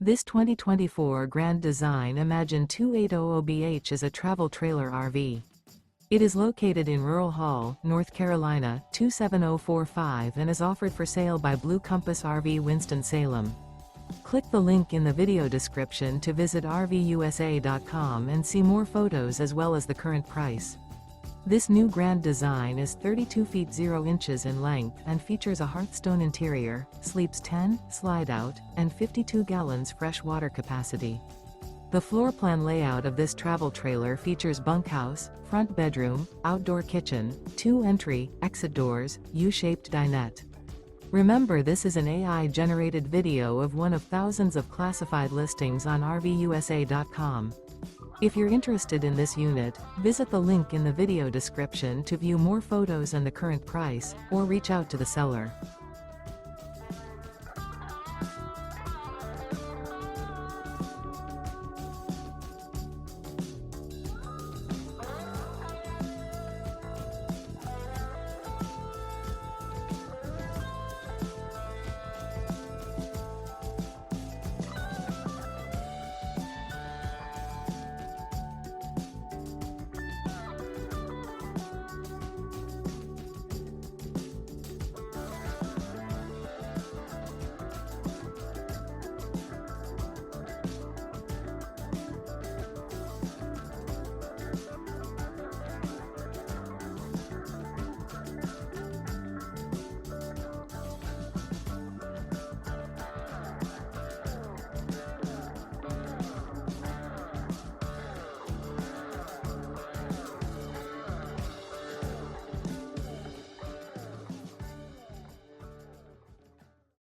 This 2024 Grand Design Imagine 2800BH is a travel trailer RV. It is located in Rural Hall, North Carolina, 27045 and is offered for sale by Blue Compass RV Winston, Salem. Click the link in the video description to visit RVUSA.com and see more photos as well as the current price. This new Grand Design is 32 feet 0 inches in length and features a Hearthstone interior, sleeps 10, slide-out, and 52 gallons fresh water capacity. The floor plan layout of this travel trailer features bunkhouse, front bedroom, outdoor kitchen, 2 entry, exit doors, U-shaped dinette. Remember, this is an AI-generated video of one of thousands of classified listings on RVUSA.com. If you're interested in this unit, visit the link in the video description to view more photos and the current price, or reach out to the seller.